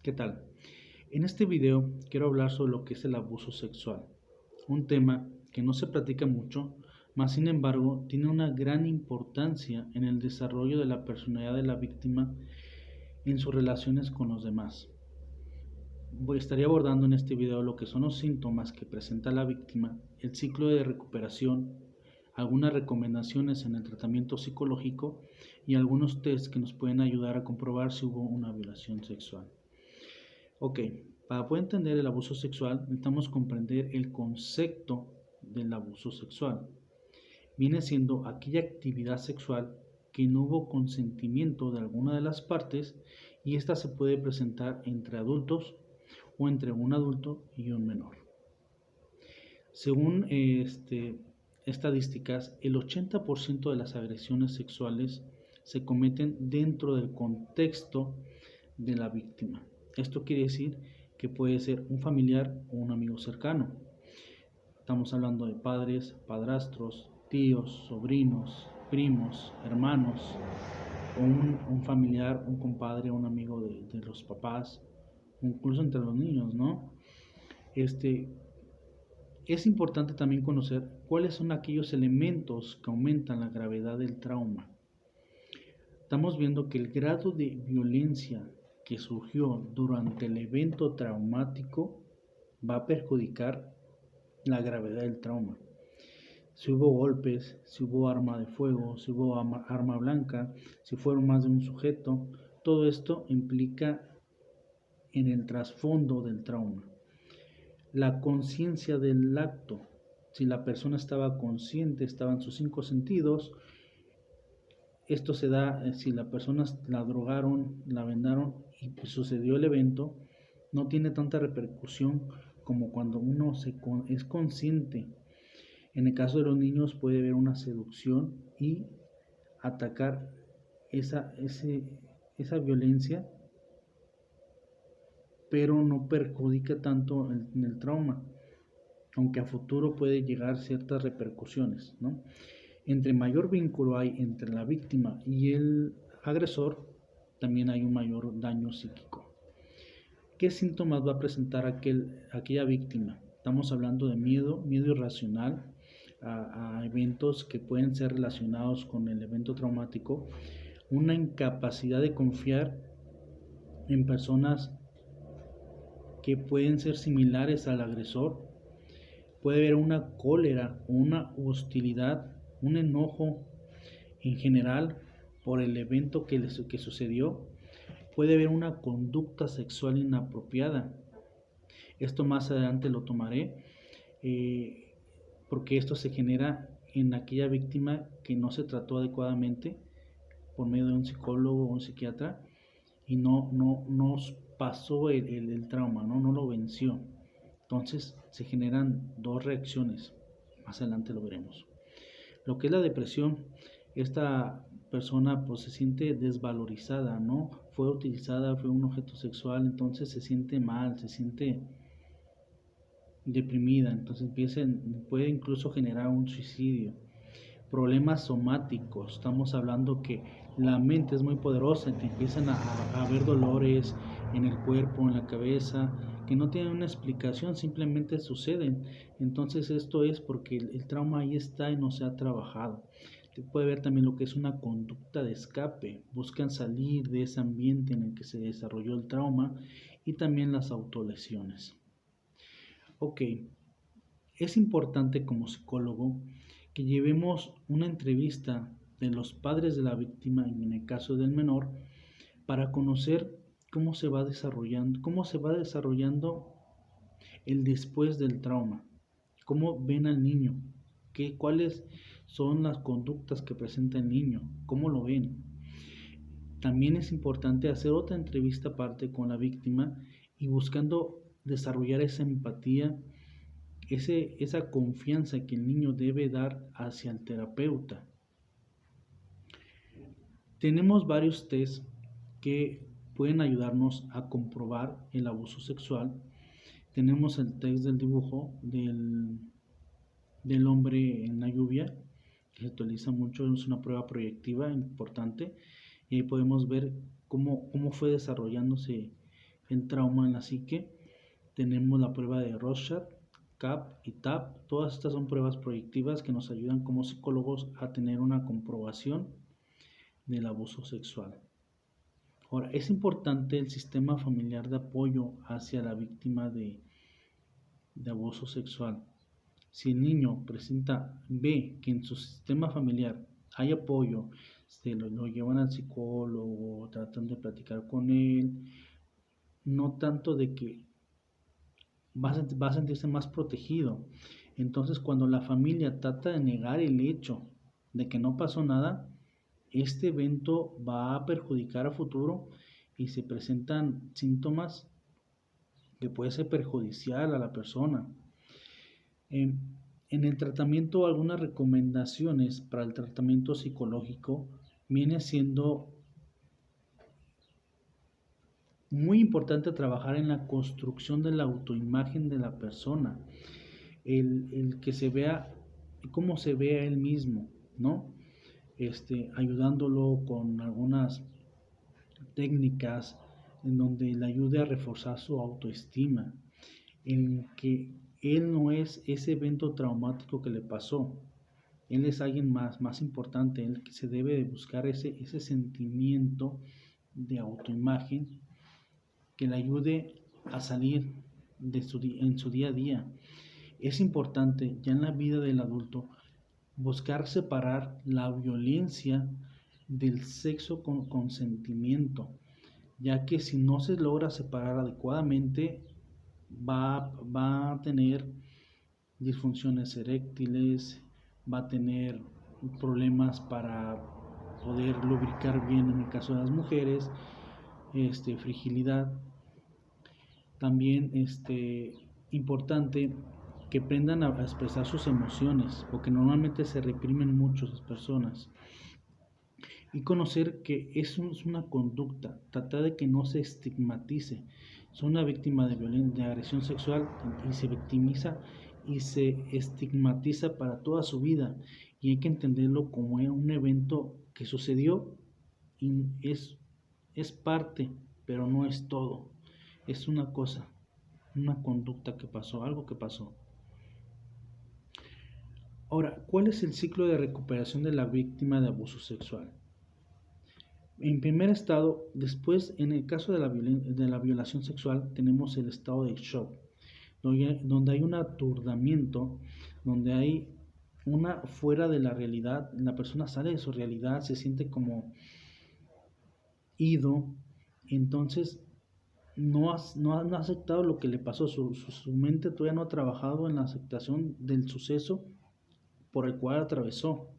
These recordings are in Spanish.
¿Qué tal? En este video quiero hablar sobre lo que es el abuso sexual, un tema que no se practica mucho, mas sin embargo tiene una gran importancia en el desarrollo de la personalidad de la víctima en sus relaciones con los demás. Estaría abordando en este video lo que son los síntomas que presenta la víctima, el ciclo de recuperación, algunas recomendaciones en el tratamiento psicológico y algunos tests que nos pueden ayudar a comprobar si hubo una violación sexual. Ok, para poder entender el abuso sexual necesitamos comprender el concepto del abuso sexual. Viene siendo aquella actividad sexual que no hubo consentimiento de alguna de las partes y esta se puede presentar entre adultos o entre un adulto y un menor. Según estadísticas, el 80% de las agresiones sexuales se cometen dentro del contexto de la víctima. Esto quiere decir que puede ser un familiar o un amigo cercano. Estamos hablando de padres, padrastros, tíos, sobrinos, primos, hermanos, o un familiar, un compadre, un amigo de los papás, incluso entre los niños, ¿no? Es importante también conocer cuáles son aquellos elementos que aumentan la gravedad del trauma. Estamos viendo que el grado de violencia que surgió durante el evento traumático va a perjudicar la gravedad del trauma. Si hubo golpes, si hubo arma de fuego, si hubo arma blanca, si fueron más de un sujeto, todo esto implica en el trasfondo del trauma. La conciencia del acto, si la persona estaba consciente, estaban sus 5 sentidos. Esto se da si la persona la drogaron, la vendaron y pues sucedió el evento, no tiene tanta repercusión como cuando uno es consciente. En el caso de los niños puede haber una seducción y atacar esa violencia, pero no perjudica tanto en el trauma, aunque a futuro puede llegar ciertas repercusiones, ¿no? Entre mayor vínculo hay entre la víctima y el agresor, también hay un mayor daño psíquico. ¿Qué síntomas va a presentar aquella víctima? Estamos hablando de miedo irracional a eventos que pueden ser relacionados con el evento traumático, una incapacidad de confiar en personas que pueden ser similares al agresor, puede haber una cólera, una hostilidad, un enojo en general por el evento que sucedió, puede haber una conducta sexual inapropiada. Esto más adelante lo tomaré porque esto se genera en aquella víctima que no se trató adecuadamente por medio de un psicólogo o un psiquiatra y no pasó el trauma, no lo venció. Entonces se generan dos reacciones, más adelante lo veremos. Lo que es la depresión, esta persona pues se siente desvalorizada, ¿no? Fue utilizada, fue un objeto sexual, entonces se siente mal, se siente deprimida, entonces puede incluso generar un suicidio. Problemas somáticos, estamos hablando que la mente es muy poderosa, te empiezan a haber dolores en el cuerpo, en la cabeza, que no tienen una explicación, simplemente suceden. Entonces esto es porque el trauma ahí está y no se ha trabajado. Te puede ver también lo que es una conducta de escape, buscan salir de ese ambiente en el que se desarrolló el trauma y también las autolesiones. Ok, es importante como psicólogo que llevemos una entrevista de los padres de la víctima, en el caso del menor, para conocer cómo se va desarrollando el después del trauma, cómo ven al niño, cuáles son las conductas que presenta el niño, cómo lo ven. También es importante hacer otra entrevista aparte con la víctima y buscando desarrollar esa empatía, esa confianza que el niño debe dar hacia el terapeuta. Tenemos varios tests que pueden ayudarnos a comprobar el abuso sexual. Tenemos el test del dibujo del hombre en la lluvia, que se utiliza mucho, es una prueba proyectiva importante, y ahí podemos ver cómo fue desarrollándose el trauma en la psique. Tenemos la prueba de Rorschach, CAP y TAP. Todas estas son pruebas proyectivas que nos ayudan como psicólogos a tener una comprobación del abuso sexual. Ahora, es importante el sistema familiar de apoyo hacia la víctima de abuso sexual. Si el niño ve que en su sistema familiar hay apoyo, se lo llevan al psicólogo, tratan de platicar con él, no tanto de que va a sentirse más protegido. Entonces, cuando la familia trata de negar el hecho de que no pasó nada, este evento va a perjudicar a futuro y se presentan síntomas que puede ser perjudicial a la persona. En el tratamiento, algunas recomendaciones para el tratamiento psicológico viene siendo muy importante trabajar en la construcción de la autoimagen de la persona, el que se vea cómo se ve a él mismo, ¿no? Ayudándolo con algunas técnicas en donde le ayude a reforzar su autoestima, en que él no es ese evento traumático que le pasó, él es alguien más importante, él que se debe de buscar ese sentimiento de autoimagen que le ayude a salir en su día a día. Es importante ya en la vida del adulto buscar separar la violencia del sexo con consentimiento, ya que si no se logra separar adecuadamente va a tener disfunciones eréctiles, va a tener problemas para poder lubricar bien en el caso de las mujeres, fragilidad. También importante que aprendan a expresar sus emociones, porque normalmente se reprimen mucho las personas. Y conocer que eso es una conducta, tratar de que no se estigmatice. Son una víctima de agresión sexual y se victimiza y se estigmatiza para toda su vida. Y hay que entenderlo como un evento que sucedió y es parte, pero no es todo. Es una cosa, una conducta que pasó, algo que pasó. Ahora, ¿cuál es el ciclo de recuperación de la víctima de abuso sexual? En primer estado, después, en el caso de la violación sexual, tenemos el estado de shock, donde hay un aturdimiento, donde hay una fuera de la realidad, la persona sale de su realidad, se siente como ido, entonces no ha aceptado lo que le pasó, su mente todavía no ha trabajado en la aceptación del suceso por el cual atravesó.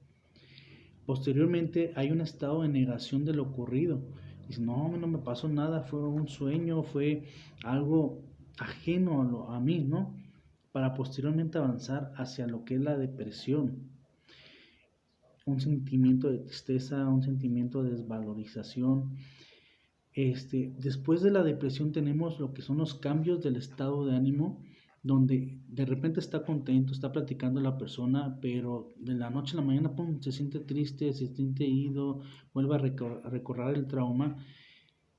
Posteriormente hay un estado de negación de lo ocurrido. Dice, no me pasó nada, fue un sueño, fue algo ajeno a mí, ¿no? Para posteriormente avanzar hacia lo que es la depresión. Un sentimiento de tristeza, un sentimiento de desvalorización. Después de la depresión tenemos lo que son los cambios del estado de ánimo, donde de repente está contento, está platicando la persona, pero de la noche a la mañana pum, se siente triste, se siente ido, vuelve a recorrer el trauma.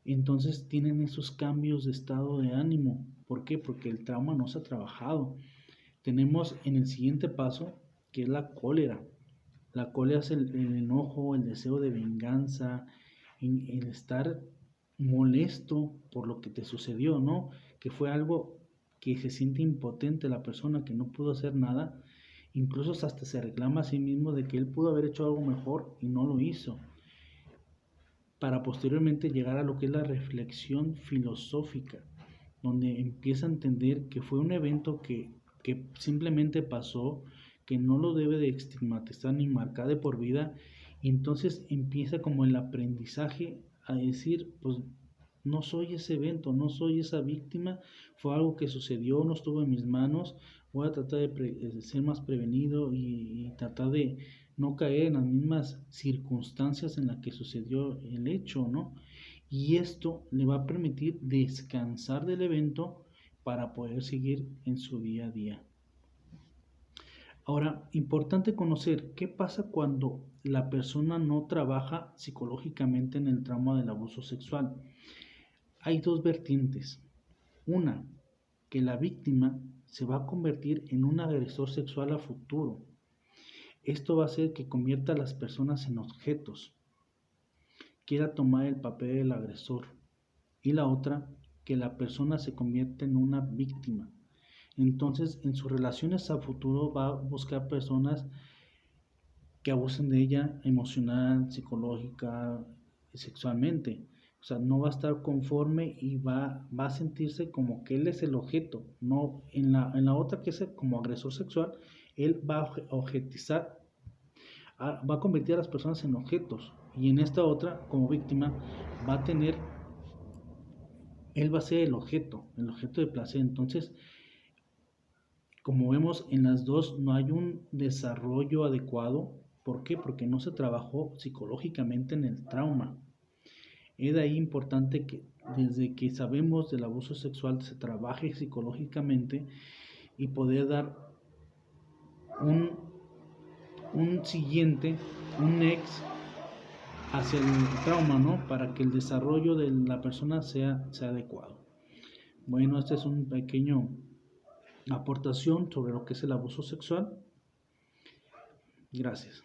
Entonces tienen esos cambios de estado de ánimo. ¿Por qué? Porque el trauma no se ha trabajado. Tenemos en el siguiente paso, que es la cólera. La cólera es el enojo, el deseo de venganza, el estar molesto por lo que te sucedió, ¿no? Que fue algo que se siente impotente la persona, que no pudo hacer nada, incluso hasta se reclama a sí mismo de que él pudo haber hecho algo mejor y no lo hizo, para posteriormente llegar a lo que es la reflexión filosófica, donde empieza a entender que fue un evento que simplemente pasó, que no lo debe de estigmatizar ni marcar de por vida, y entonces empieza como el aprendizaje a decir, pues no soy ese evento, no soy esa víctima, fue algo que sucedió, no estuvo en mis manos, voy a tratar de ser más prevenido y tratar de no caer en las mismas circunstancias en las que sucedió el hecho, ¿no? Y esto le va a permitir descansar del evento para poder seguir en su día a día. Ahora, importante conocer qué pasa cuando la persona no trabaja psicológicamente en el trauma del abuso sexual. hay dos vertientes. Una, que la víctima se va a convertir en un agresor sexual a futuro. Esto va a hacer que convierta a las personas en objetos, quiera tomar el papel del agresor. Y la otra, que la persona se convierte en una víctima. Entonces, en sus relaciones a futuro va a buscar personas que abusen de ella emocional, psicológica, sexualmente. O sea, no va a estar conforme y va a sentirse como que él es el objeto. No, en la otra que es como agresor sexual, él va a objetizar, va a convertir a las personas en objetos. Y en esta otra, como víctima, va a tener, él va a ser el objeto de placer. Entonces, como vemos en las dos, no hay un desarrollo adecuado. ¿Por qué? Porque no se trabajó psicológicamente en el trauma. Es de ahí importante que desde que sabemos del abuso sexual se trabaje psicológicamente y poder dar un, un siguiente, un next hacia el trauma, ¿no? Para que el desarrollo de la persona sea adecuado. Bueno, este es un pequeño aportación sobre lo que es el abuso sexual. Gracias.